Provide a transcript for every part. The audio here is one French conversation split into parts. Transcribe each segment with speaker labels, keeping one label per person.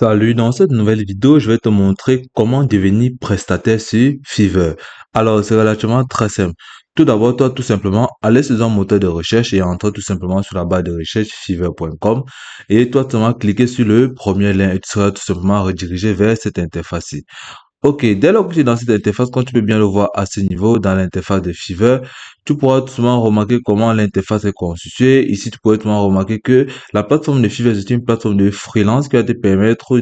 Speaker 1: Salut, dans cette nouvelle vidéo, je vais te montrer comment devenir prestataire sur Fiverr. Alors, c'est relativement très simple. Tout d'abord, toi, tout simplement, aller sur un moteur de recherche et entrer tout simplement sur la barre de recherche fiverr.com et toi, tu vas cliquer sur le premier lien et tu seras tout simplement redirigé vers cette interface-ci. Ok, dès lors que tu es dans cette interface, comme tu peux bien le voir à ce niveau, dans l'interface de Fiverr, tu pourras tout simplement remarquer comment l'interface est constituée. Ici, tu pourrais tout simplement remarquer que la plateforme de Fiverr, c'est une plateforme de freelance qui va te permettre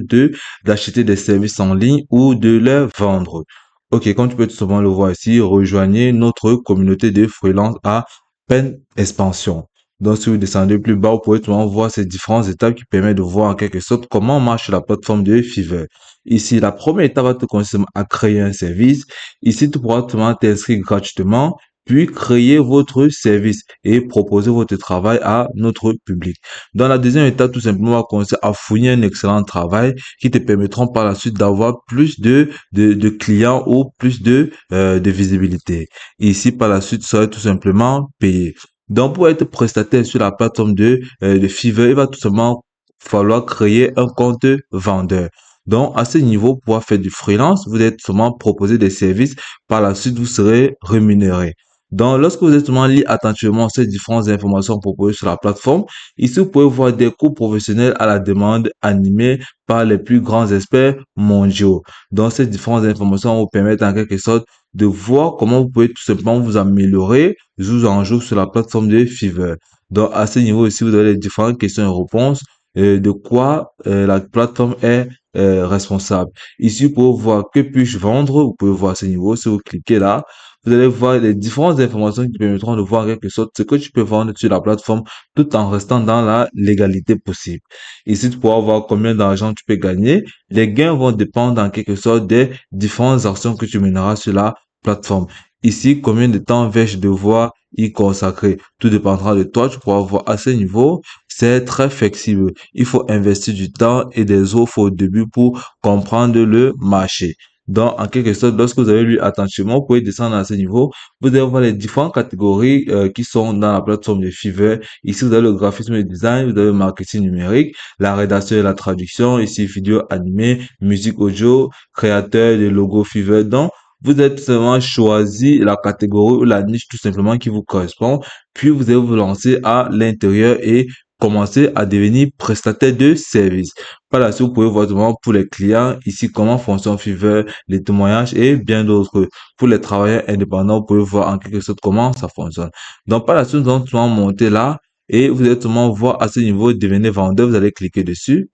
Speaker 1: d'acheter des services en ligne ou de les vendre. Ok, comme tu peux tout simplement le voir ici, rejoignez notre communauté de freelance à peine expansion. Donc, si vous descendez plus bas, vous pouvez tout simplement voir ces différentes étapes qui permettent de voir en quelque sorte comment marche la plateforme de Fiverr. Ici, la première étape va te consister à créer un service. Ici, tu pourras t'inscrire gratuitement, puis créer votre service et proposer votre travail à notre public. Dans la deuxième étape, tout simplement, va consister à fournir un excellent travail qui te permettront par la suite d'avoir plus de clients ou plus de visibilité. Ici, par la suite, tu seras tout simplement payé. Donc, pour être prestataire sur la plateforme de Fiverr, il va tout simplement falloir créer un compte vendeur. Donc, à ce niveau, pour pouvoir faire du freelance, vous êtes seulement proposé des services. Par la suite, vous serez rémunéré. Donc, lorsque vous êtes seulement lié attentivement ces différentes informations proposées sur la plateforme, ici, vous pouvez voir des cours professionnels à la demande animés par les plus grands experts mondiaux. Donc, ces différentes informations vous permettent en quelque sorte de voir comment vous pouvez tout simplement vous améliorer jour en jour sur la plateforme de Fiverr. Donc, à ce niveau ici, vous avez les différentes questions et réponses de quoi la plateforme est responsable. Ici, vous pouvez voir que puis-je vendre. Vous pouvez voir ce niveau. Si vous cliquez là, vous allez voir les différentes informations qui permettront de voir en quelque sorte ce que tu peux vendre sur la plateforme tout en restant dans la légalité possible. Ici, tu pourras voir combien d'argent tu peux gagner. Les gains vont dépendre en quelque sorte des différentes actions que tu mèneras sur la plateforme. Ici, combien de temps vais-je devoir y consacrer? Tout dépendra de toi. Tu pourras voir à ce niveau. C'est très flexible. Il faut investir du temps et des offres au début pour comprendre le marché. Donc, en quelque sorte, lorsque vous avez lu attentivement, vous pouvez descendre à ce niveau. Vous allez voir les différentes catégories qui sont dans la plateforme de Fiverr. Ici, vous avez le graphisme et le design, vous avez le marketing numérique, la rédaction et la traduction. Ici, vidéo animée, musique audio, créateur de logos Fiverr. Donc, vous êtes seulement choisi la catégorie ou la niche tout simplement qui vous correspond. Puis, vous allez vous lancer à l'intérieur et commencer à devenir prestataire de service. Par la suite, vous pouvez voir vraiment pour les clients ici comment fonctionne Fiverr, les témoignages et bien d'autres. Pour les travailleurs indépendants, vous pouvez voir en quelque sorte comment ça fonctionne. Donc, par la suite, nous allons tout simplement monter là et vous allez tout simplement voir à ce niveau devenir vendeur. Vous allez cliquer dessus.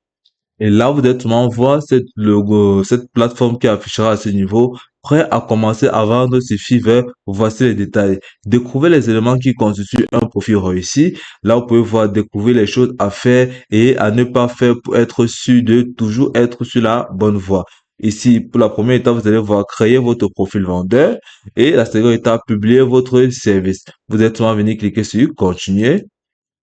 Speaker 1: Et là, vous êtes souvent voir cette logo, cette plateforme qui affichera à ce niveau, prêt à commencer à vendre ce Fiverr. Voici les détails. Découvrez les éléments qui constituent un profil réussi. Là, vous pouvez voir découvrir les choses à faire et à ne pas faire pour être sûr de toujours être sur la bonne voie. Ici, pour la première étape, vous allez voir créer votre profil vendeur et la seconde étape, publier votre service. Vous êtes souvent venir cliquer sur continuer.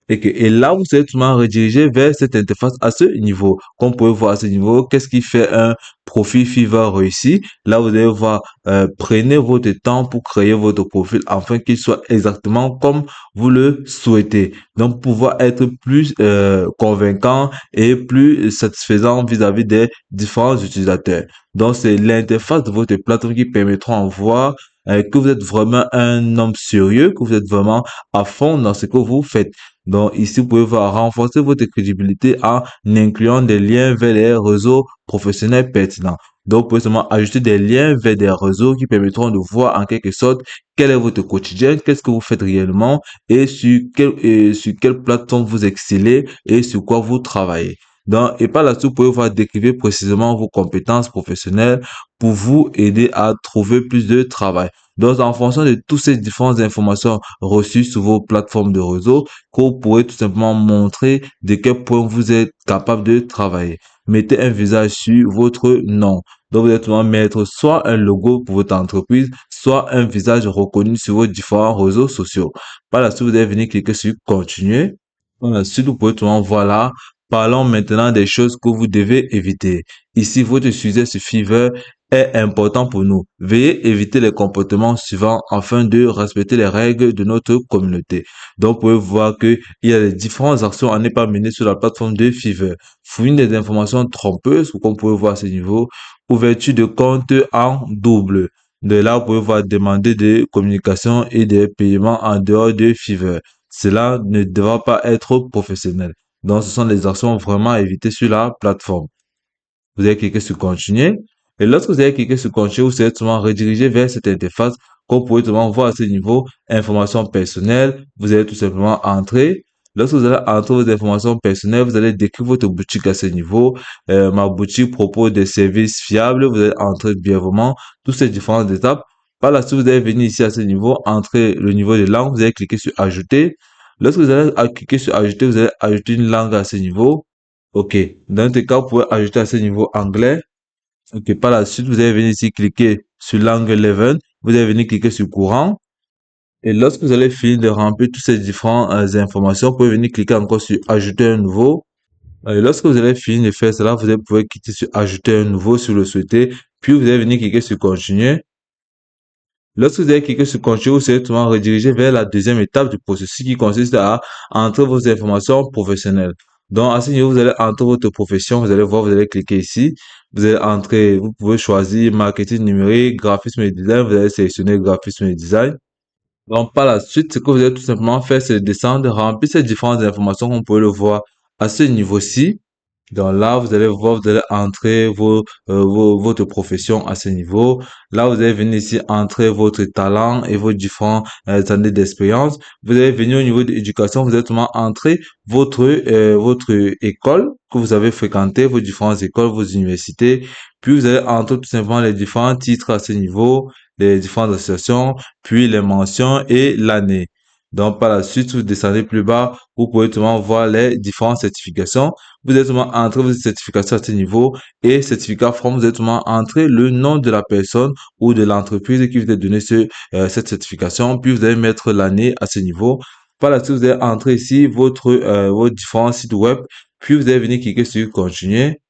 Speaker 1: Et là, vous êtes souvent redirigé vers cette interface à ce niveau. Comme vous pouvez voir à ce niveau, qu'est-ce qui fait un profil Fiverr réussi? Là, vous allez voir, prenez votre temps pour créer votre profil afin qu'il soit exactement comme vous le souhaitez. Donc, pouvoir être plus convaincant et plus satisfaisant vis-à-vis des différents utilisateurs. Donc, c'est l'interface de votre plateforme qui permettra de voir que vous êtes vraiment un homme sérieux, que vous êtes vraiment à fond dans ce que vous faites. Donc ici, vous pouvez voir renforcer votre crédibilité en incluant des liens vers les réseaux professionnels pertinents. Donc, vous pouvez seulement ajouter des liens vers des réseaux qui permettront de voir en quelque sorte quel est votre quotidien, qu'est-ce que vous faites réellement et sur quelle plateforme vous excellez et sur quoi vous travaillez. Donc, et par là-dessus, vous pouvez voir décrire précisément vos compétences professionnelles pour vous aider à trouver plus de travail. Donc, en fonction de toutes ces différentes informations reçues sur vos plateformes de réseau, que vous pourrez tout simplement montrer de quel point vous êtes capable de travailler. Mettez un visage sur votre nom. Donc, vous allez mettre soit un logo pour votre entreprise, soit un visage reconnu sur vos différents réseaux sociaux. Par la suite, vous allez venir cliquer sur continuer. Par la suite, vous pouvez tout le monde voir là. Parlons maintenant des choses que vous devez éviter. Ici, votre sujet sur Fiverr est important pour nous. Veuillez éviter les comportements suivants afin de respecter les règles de notre communauté. Donc, vous pouvez voir que il y a les différentes actions à ne pas mener sur la plateforme de Fiverr. Fournir des informations trompeuses, comme vous pouvez voir à ce niveau. Ouverture de compte en double. De là, vous pouvez voir demander des communications et des paiements en dehors de Fiverr. Cela ne devra pas être professionnel. Donc, ce sont des actions vraiment à éviter sur la plateforme. Vous allez cliquer sur continuer. Et lorsque vous allez cliquer sur continuer, vous serez souvent redirigé vers cette interface qu'on pourrait souvent voir à ce niveau, informations personnelles. Vous allez tout simplement entrer. Lorsque vous allez entrer vos informations personnelles, vous allez décrire votre boutique à ce niveau. Ma boutique propose des services fiables. Vous allez entrer brièvement toutes ces différentes étapes. Par la suite, vous allez venir ici à ce niveau, entrer le niveau de langue. Vous allez cliquer sur ajouter. Lorsque vous allez cliquer sur ajouter, vous allez ajouter une langue à ce niveau. OK. Dans tes cas, vous pouvez ajouter à ce niveau anglais. OK. Par la suite, vous allez venir ici cliquer sur langue 11. Vous allez venir cliquer sur courant. Et lorsque vous allez finir de remplir toutes ces différentes informations, vous pouvez venir cliquer encore sur ajouter un nouveau. Et lorsque vous allez finir de faire cela, vous allez pouvoir cliquer sur ajouter un nouveau si vous le souhaitez. Puis vous allez venir cliquer sur continuer. Lorsque vous allez cliquer sur continuer, vous serez directement redirigé vers la deuxième étape du processus qui consiste à entrer vos informations professionnelles. Donc, à ce niveau, vous allez entrer votre profession, vous allez voir, vous allez cliquer ici. Vous allez entrer, vous pouvez choisir marketing numérique, graphisme et design. Vous allez sélectionner graphisme et design. Donc, par la suite, ce que vous allez tout simplement faire, c'est descendre, remplir ces différentes informations qu'on peut le voir à ce niveau-ci. Donc là, vous allez voir, vous allez entrer votre profession à ce niveau. Là, vous allez venir ici entrer votre talent et vos différentes années d'expérience. Vous allez venir au niveau de l'éducation, vous allez tout simplement entrer votre école que vous avez fréquenté, vos différentes écoles, vos universités. Puis vous allez entrer tout simplement les différents titres à ce niveau, les différentes associations, puis les mentions et l'année. Donc, par la suite, vous descendez plus bas, vous pouvez tout simplement voir les différentes certifications. Vous êtes seulement entrer vos certifications à ce niveau et certificat from, vous êtes seulement entrer le nom de la personne ou de l'entreprise qui vous a donné cette certification. Puis vous allez mettre l'année à ce niveau. Par la suite, vous allez entrer ici vos différents sites web. Puis vous allez venir cliquer sur continuer.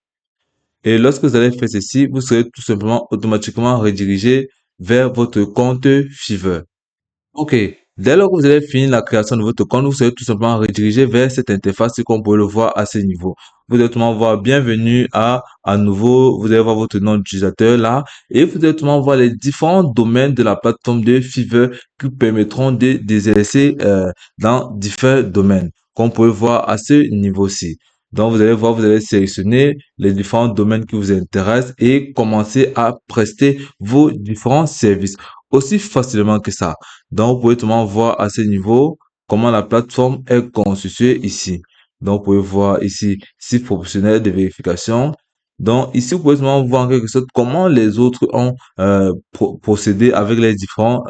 Speaker 1: Et lorsque vous allez faire ceci, vous serez tout simplement automatiquement redirigé vers votre compte Fiverr. OK. Dès lors que vous avez fini la création de votre compte, vous serez tout simplement redirigé vers cette interface comme vous pouvez le voir à ce niveau. Vous allez tout simplement voir bienvenue à nouveau. Vous allez voir votre nom d'utilisateur là et vous allez tout simplement voir les différents domaines de la plateforme de Fiverr qui permettront d'exercer dans différents domaines. Comme vous pouvez voir à ce niveau-ci. Donc, vous allez voir, vous allez sélectionner les différents domaines qui vous intéressent et commencer à prester vos différents services aussi facilement que ça. Donc, vous pouvez tout simplement voir à ce niveau comment la plateforme est constituée ici. Donc, vous pouvez voir ici site professionnel de vérification. Donc, ici, vous pouvez tout simplement voir en quelque sorte comment les autres ont procédé avec les différents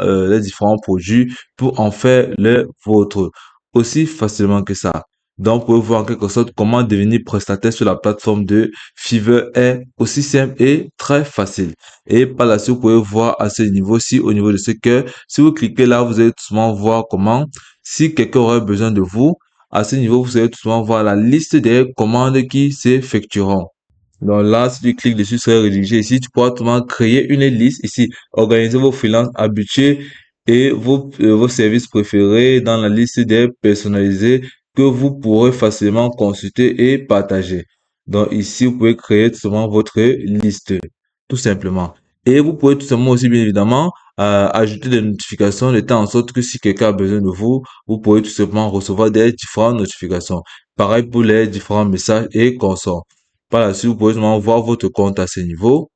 Speaker 1: produits pour en faire le vôtre aussi facilement que ça. Donc, vous pouvez voir en quelque sorte comment devenir prestataire sur la plateforme de Fiverr est aussi simple et très facile. Et par la suite, vous pouvez voir à ce niveau-ci, au niveau de ce que, si vous cliquez là, vous allez tout simplement voir comment, si quelqu'un aurait besoin de vous, à ce niveau, vous allez tout simplement voir la liste des commandes qui s'effectueront. Donc là, si tu cliques dessus, serait rédigé ici, tu pourras tout simplement créer une liste ici, organiser vos freelances habitués et vos services préférés dans la liste des personnalisés que vous pourrez facilement consulter et partager. Donc ici, vous pouvez créer tout simplement votre liste, tout simplement. Et vous pouvez tout simplement aussi, bien évidemment, ajouter des notifications de temps en sorte que si quelqu'un a besoin de vous, vous pourrez tout simplement recevoir des différentes notifications. Pareil pour les différents messages et consorts. Par la suite, vous pouvez seulement voir votre compte à ce niveau.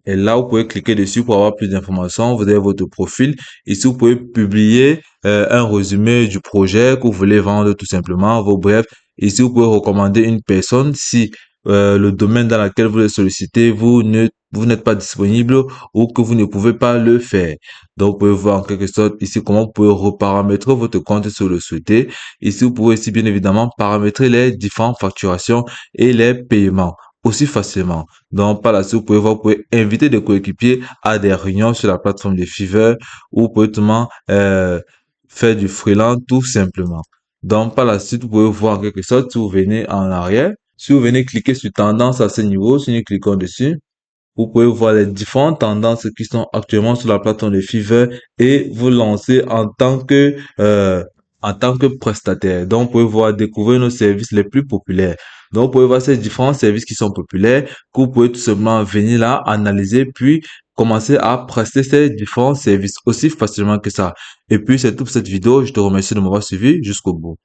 Speaker 1: Et là, vous pouvez cliquer dessus pour avoir plus d'informations. Vous avez votre profil. Ici, vous pouvez publier un résumé du projet que vous voulez vendre tout simplement, vos brefs. Ici, vous pouvez recommander une personne si le domaine dans lequel vous le sollicitez, vous n'êtes pas disponible ou que vous ne pouvez pas le faire. Donc, vous pouvez voir en quelque sorte ici comment vous pouvez reparamétrer votre compte si vous le souhaitez. Ici, vous pouvez aussi bien évidemment paramétrer les différentes facturations et les paiements aussi facilement. Donc, par la suite, vous pouvez voir, vous pouvez inviter des coéquipiers à des réunions sur la plateforme de Fiverr ou vous pouvez tout simplement, faire du freelance tout simplement. Donc, par la suite, vous pouvez voir en quelque sorte si vous venez en arrière. Si vous venez cliquer sur tendance à ce niveau, si nous cliquons dessus, vous pouvez voir les différentes tendances qui sont actuellement sur la plateforme de Fiverr et vous lancer en tant que prestataire. Donc, vous pouvez voir, découvrir nos services les plus populaires. Donc, vous pouvez voir ces différents services qui sont populaires, que vous pouvez tout simplement venir là, analyser, puis commencer à prester ces différents services aussi facilement que ça. Et puis, c'est tout pour cette vidéo. Je te remercie de m'avoir suivi jusqu'au bout.